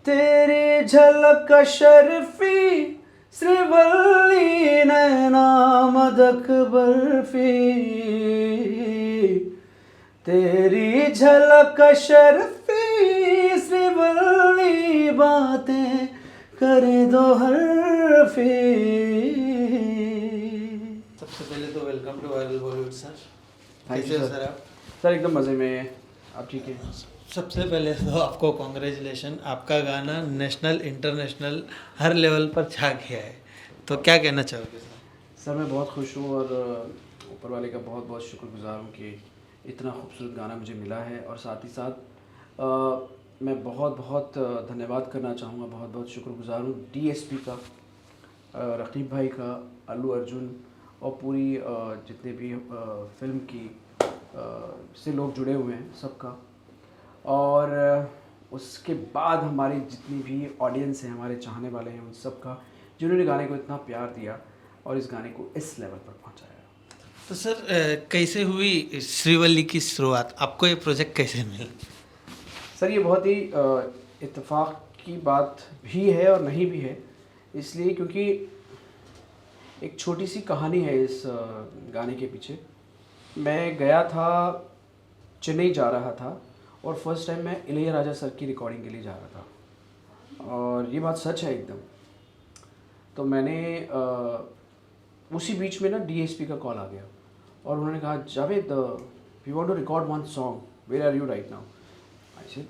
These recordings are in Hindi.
तेरी झलक शर्फी श्रीवल्ली नैना मदक बर्फी, तेरी झलक शर्फी श्रीवल्ली बातें करे दो हरफी। सबसे पहले तो welcome to viral Bollywood sir. Thank कैसे यू हो सर। सर आप? सर एकदम मज़े में, आप ठीक हैं? सबसे पहले तो आपको कॉन्ग्रेचुलेशन, आपका गाना नेशनल इंटरनेशनल हर लेवल पर छा गया है, तो क्या कहना चाहोगे सर? सर मैं बहुत खुश हूँ और ऊपर वाले का बहुत बहुत शुक्रगुजार हूँ कि इतना खूबसूरत गाना मुझे मिला है। और साथ ही साथ मैं बहुत बहुत धन्यवाद करना चाहूँगा, बहुत बहुत शुक्रगुजार हूँ डीएसपी का, रकीब भाई का, अल्लू अर्जुन और पूरी जितने भी फिल्म की से लोग जुड़े हुए हैं सबका। और उसके बाद हमारी जितनी भी ऑडियंस है, हमारे चाहने वाले हैं, उन सब का जिन्होंने गाने को इतना प्यार दिया और इस गाने को इस लेवल पर पहुंचाया। तो सर कैसे हुई श्रीवल्ली की शुरुआत, आपको ये प्रोजेक्ट कैसे मिला? सर ये बहुत ही इत्तेफाक की बात भी है और नहीं भी है, इसलिए क्योंकि एक छोटी सी कहानी है इस गाने के पीछे। मैं गया था, चेन्नई जा रहा था और फर्स्ट टाइम मैं इलैयाराजा सर की रिकॉर्डिंग के लिए जा रहा था और ये बात सच है एकदम। तो मैंने उसी बीच में ना डीएसपी का कॉल आ गया और उन्होंने कहा Javed we want to record one song, where are you right now? I said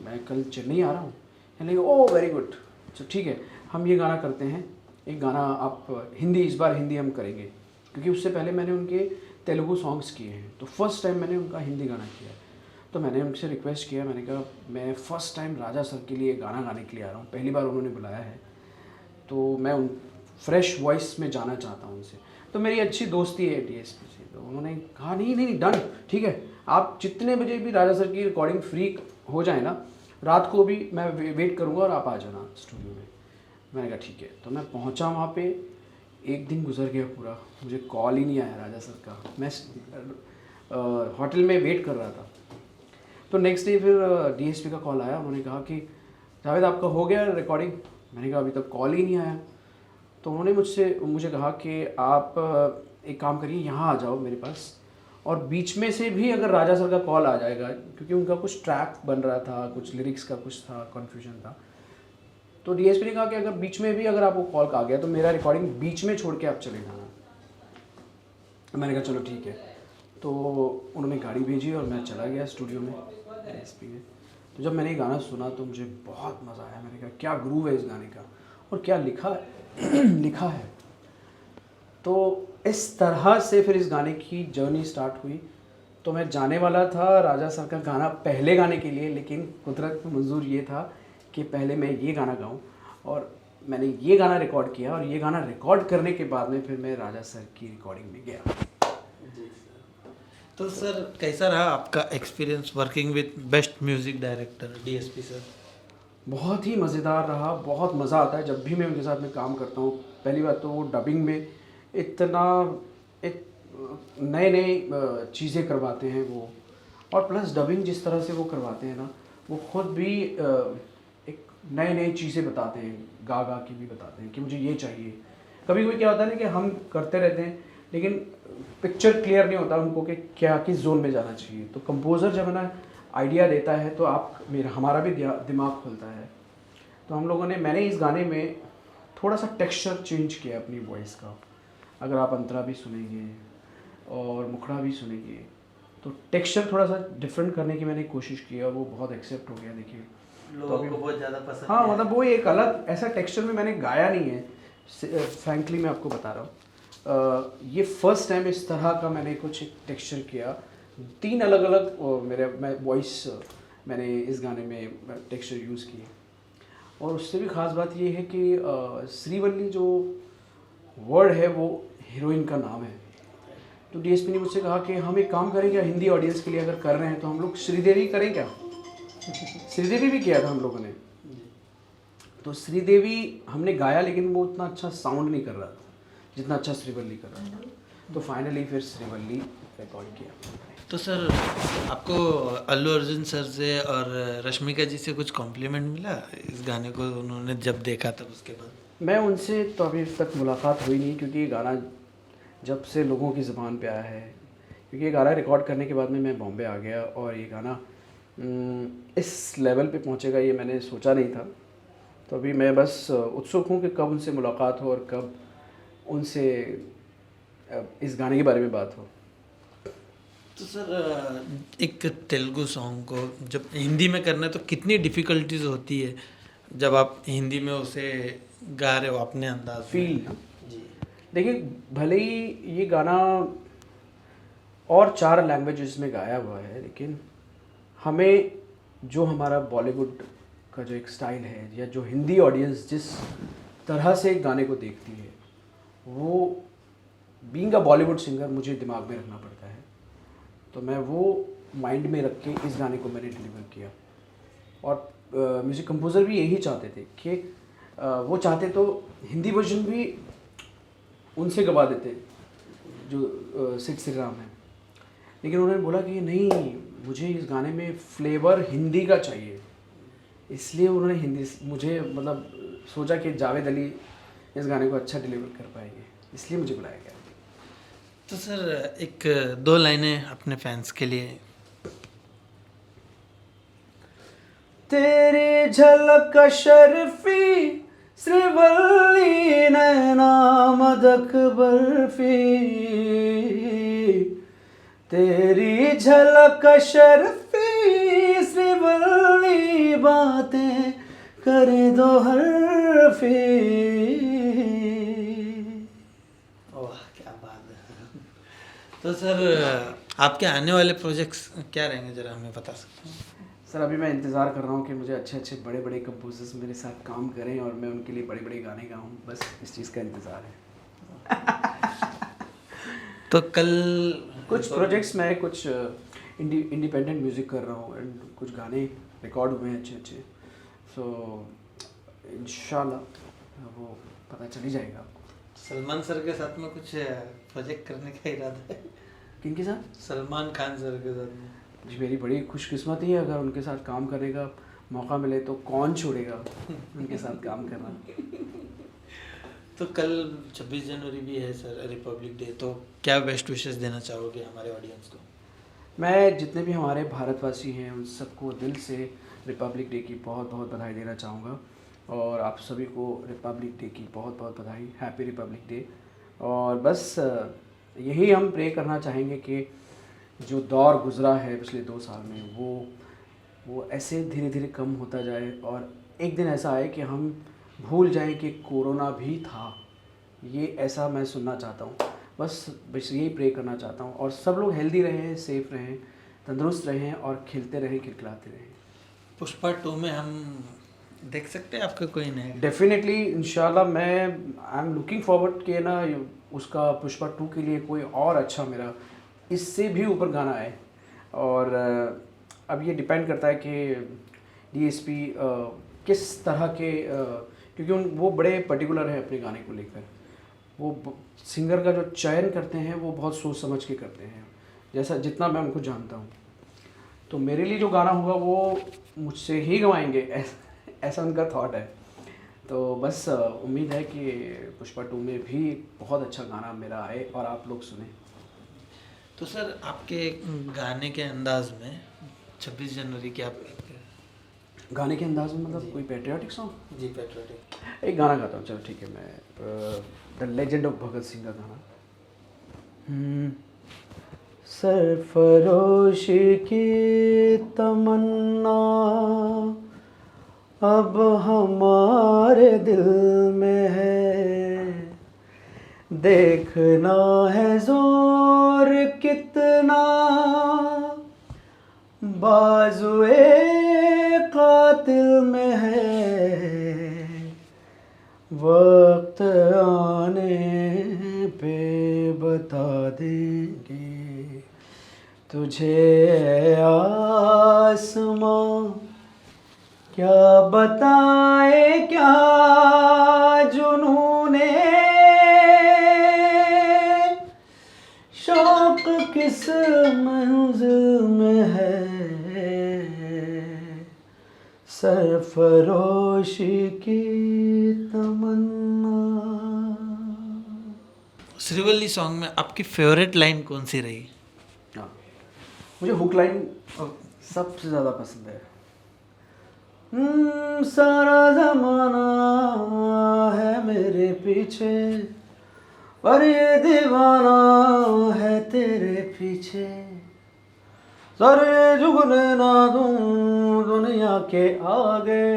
मैं कल चेन्नई आ रहा हूँ। कहने लगे ओह वेरी गुड, तो ठीक है हम ये गाना करते हैं, एक गाना आप हिंदी, इस बार हिंदी हम करेंगे, क्योंकि उससे पहले मैंने उनके तेलुगु सॉन्ग्स किए हैं, तो फर्स्ट टाइम मैंने उनका हिंदी गाना किया। तो मैंने उनसे रिक्वेस्ट किया, मैंने कहा मैं फ़र्स्ट टाइम राजा सर के लिए गाना गाने के लिए आ रहा हूँ, पहली बार उन्होंने बुलाया है, तो मैं उन फ्रेश वॉइस में जाना चाहता हूँ उनसे। तो मेरी अच्छी दोस्ती है डीएसपी से, तो उन्होंने कहा नहीं नहीं डन, ठीक है आप जितने बजे भी राजा सर की रिकॉर्डिंग फ्री हो जाए ना, रात को भी मैं वेट करूँगा और आप आ जाना स्टूडियो में। मैंने कहा ठीक है। तो मैं पहुँचा वहाँ पे, एक दिन गुजर गया पूरा, मुझे कॉल ही नहीं आया राजा सर का। मैं होटल में वेट कर रहा था। तो नेक्स्ट डे फिर डीएसपी का कॉल आया, उन्होंने कहा कि जावेद आपका हो गया रिकॉर्डिंग? मैंने कहा अभी तक कॉल ही नहीं आया। तो उन्होंने मुझे कहा कि आप एक काम करिए, यहाँ आ जाओ मेरे पास, और बीच में से भी अगर राजा सर का कॉल आ जाएगा, क्योंकि उनका कुछ ट्रैक बन रहा था, कुछ लिरिक्स का कुछ था, कन्फ्यूजन था, तो डीएसपी ने कहा कि अगर बीच में भी अगर आपको कॉल आ गया तो मेरा रिकॉर्डिंग बीच में छोड़ के आप चले जाना। मैंने कहा चलो ठीक है। तो उन्होंने गाड़ी भेजी और मैं चला गया स्टूडियो में डीएसपी में। तो जब मैंने ये गाना सुना तो मुझे बहुत मज़ा आया। मैंने कहा क्या ग्रूव है इस गाने का और क्या लिखा है। तो इस तरह से फिर इस गाने की जर्नी स्टार्ट हुई। तो मैं जाने वाला था राजा सर का गाना पहले गाने के लिए, लेकिन कुदरत को मंजूर ये था कि पहले मैं ये गाना गाऊं, और मैंने ये गाना रिकॉर्ड किया, और ये गाना रिकॉर्ड करने के बाद में फिर मैं राजा सर की रिकॉर्डिंग में गया। तो सर कैसा रहा आपका experience working with best music director DSP sir? बहुत ही मज़ेदार रहा, बहुत मज़ा आता है जब भी मैं उनके साथ में काम करता हूँ। पहली बात तो वो डबिंग में इतना नए नए चीज़ें करवाते हैं वो, और प्लस डबिंग जिस तरह से वो करवाते हैं ना, वो खुद भी एक नए नए चीज़ें बताते हैं, गा के भी बताते हैं कि मुझे ये चाहिए। कभी कभी क्या होता है ना कि हम करते रहते हैं लेकिन पिक्चर क्लियर नहीं होता उनको कि क्या किस जोन में जाना चाहिए। तो कंपोज़र जब है ना आइडिया देता है तो हमारा भी दिमाग खुलता है। तो मैंने इस गाने में थोड़ा सा टेक्सचर चेंज किया अपनी वॉइस का। अगर आप अंतरा भी सुनेंगे और मुखड़ा भी सुनेंगे तो टेक्सचर थोड़ा सा डिफरेंट करने की मैंने कोशिश की और वो बहुत एक्सेप्ट हो गया। देखिए लोगों को बहुत ज़्यादा पसंद। हाँ मतलब वो एक अलग ऐसा टेक्सचर में मैंने गाया नहीं है, फ्रैंकली मैं आपको बता रहा हूँ। ये फर्स्ट टाइम इस तरह का मैंने कुछ एक टेक्सचर किया। 3 अलग अलग वॉइस मैंने इस गाने में टेक्सचर यूज़ किए। और उससे भी ख़ास बात ये है कि श्रीवल्ली जो वर्ड है वो हीरोइन का नाम है। तो डीएसपी ने मुझसे कहा कि हम एक काम करें क्या, हिंदी ऑडियंस के लिए अगर कर रहे हैं तो हम लोग श्रीदेवी करें क्या? श्रीदेवी भी किया था हम लोगों ने। तो श्रीदेवी हमने गाया लेकिन वो उतना अच्छा साउंड नहीं कर रहा था जितना अच्छा श्रीवल्ली कर रहा था। तो फाइनली फिर श्रीवल्ली रिकॉर्ड किया। तो सर आपको अल्लू अर्जुन सर से और रश्मिका जी से कुछ कॉम्प्लीमेंट मिला इस गाने को उन्होंने जब देखा तब उसके बाद? मैं उनसे तो अभी तक मुलाकात हुई नहीं, क्योंकि ये गाना जब से लोगों की ज़बान पे आया है, क्योंकि ये गाना रिकॉर्ड करने के बाद में मैं बॉम्बे आ गया और ये गाना इस लेवल पे पहुंचेगा ये मैंने सोचा नहीं था। तो अभी मैं बस उत्सुक हूँ कि कब उनसे मुलाकात हो और कब उनसे इस गाने के बारे में बात हो। तो सर एक तेलुगु सॉन्ग को जब हिंदी में करना है तो कितनी डिफ़िकल्टीज होती है जब आप हिंदी में उसे गा रहे हो अपने अंदाज में? फील जी। देखिए, भले ही ये गाना और 4 लैंग्वेजेस में गाया हुआ है, लेकिन हमें जो हमारा बॉलीवुड का जो एक स्टाइल है या जो हिंदी ऑडियंस जिस तरह से एक गाने को देखती है, वो बीइंग अ बॉलीवुड सिंगर मुझे दिमाग में रखना पड़ता है। तो मैं वो माइंड में रख के इस गाने को मैंने डिलीवर किया। और म्यूज़िक कंपोज़र भी यही चाहते थे कि वो चाहते तो हिंदी वर्जन भी उनसे गवा देते जो सिड श्रीराम है, लेकिन उन्होंने बोला कि नहीं, मुझे इस गाने में फ्लेवर हिंदी का चाहिए। इसलिए उन्होंने हिंदी मुझे मतलब सोचा कि जावेद अली इस गाने को अच्छा डिलीवर कर पाएंगे, इसलिए मुझे बुलाया गया। तो सर एक 2 लाइनें अपने फैंस के लिए। तेरी झलक शर्फी श्रीवल्ली नैना मदक बर्फी, तेरी झलक शर्फी श्रीवल्ली बातें करे दो हरफी। वाह क्या बात है। तो सर आपके आने वाले प्रोजेक्ट्स क्या रहेंगे ज़रा हमें बता सकते हैं? सर अभी मैं इंतज़ार कर रहा हूँ कि मुझे अच्छे अच्छे बड़े बड़े कंपोजर्स मेरे साथ काम करें और मैं उनके लिए बड़े बड़े गाने गाऊँ, बस इस चीज़ का इंतज़ार है। तो कल कुछ प्रोजेक्ट्स में कुछ इंडिपेंडेंट म्यूज़िक कर रहा हूँ एंड कुछ गाने रिकॉर्ड हुए हैं अच्छे अच्छे। सो इंशाल्लाह वो पता चल ही जाएगा आपको। सलमान सर के साथ में कुछ प्रोजेक्ट करने का इरादा है? किनके साथ? सलमान खान सर के साथ में। जी, मेरी बड़ी खुशकिस्मती है, अगर उनके साथ काम करने का मौका मिले तो कौन छोड़ेगा उनके साथ काम करना। तो कल 26 जनवरी भी है सर, रिपब्लिक डे, तो क्या बेस्ट विशेस देना चाहोगे हमारे ऑडियंस को? मैं जितने भी हमारे भारतवासी हैं उन सबको दिल से रिपब्लिक डे की बहुत बहुत बधाई देना चाहूँगा, और आप सभी को रिपब्लिक डे की बहुत बहुत बधाई, हैप्पी रिपब्लिक डे। और बस यही हम प्रे करना चाहेंगे कि जो दौर गुज़रा है पिछले 2 साल में वो ऐसे धीरे धीरे कम होता जाए और एक दिन ऐसा आए कि हम भूल जाएं कि कोरोना भी था। ये ऐसा मैं सुनना चाहता हूँ, बस यही प्रे करना चाहता हूँ। और सब लोग हेल्दी रहें, सेफ़ रहें, तंदुरुस्त रहें और खेलते रहें, खिलखिलाते रहें। पुष्पा 2 में हम देख सकते हैं आपका कोई नया? डेफिनेटली इंशाल्लाह मैं आई एम लुकिंग फॉरवर्ड कि ना उसका पुष्पा 2 के लिए कोई और अच्छा मेरा इससे भी ऊपर गाना आए। और अब ये डिपेंड करता है कि डीएसपी किस तरह के क्योंकि वो बड़े पर्टिकुलर हैं अपने गाने को लेकर। वो सिंगर का जो चयन करते हैं वो बहुत सोच समझ के करते हैं, जैसा जितना मैं उनको जानता हूँ। तो मेरे लिए जो गाना होगा वो मुझसे ही गवाएंगे, ऐसा उनका थॉट है। तो बस उम्मीद है कि पुष्पा 2 में भी बहुत अच्छा गाना मेरा आए और आप लोग सुने। तो सर आपके गाने के अंदाज में 26 जनवरी के आप गाने के अंदाज में मतलब कोई पैट्रियाटिक सॉन्ग? जी पेट्रोटिक एक गाना गाता हूँ, चलो ठीक है। मैं the legend of Bhagat Singh का गाना। सरफरोश की तमन्ना अब हमारे दिल में है, देखना है जोर कितना बाजुए कातिल में है, वक्त आने पे बता देंगे तुझे आसमां, क्या बताए क्या जुनूने शौक किस मंजिल सरफरोश की तमन्ना। श्रीवल्ली सॉन्ग में आपकी फेवरेट लाइन कौन सी रही? हाँ, मुझे हुक लाइन सबसे ज़्यादा पसंद है। सारा ज़माना है मेरे पीछे, पर ये दीवाना है तेरे पीछे। सर झुकने ना दूँ दुनिया के आगे,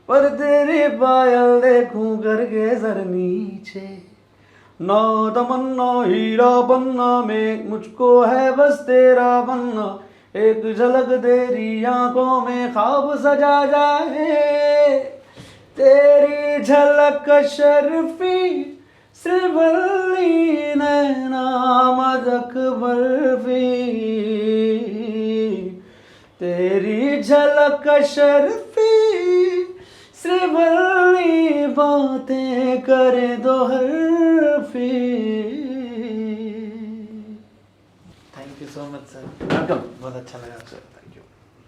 पर तेरी पायल देखूं करके सर नीचे। ना तमन्ना हीरा बनना में, मुझको है बस तेरा बनना। एक झलक तेरी आंखों में ख्वाब सजा जाए, तेरी झलक शर्फी श्रीवल्ली नैना मदक बर्फी। तेरी झलक शर्फी श्रीवल्ली बातें करे दो हरफी। Thank you so much sir, welcome. बहुत अच्छा लगा सर।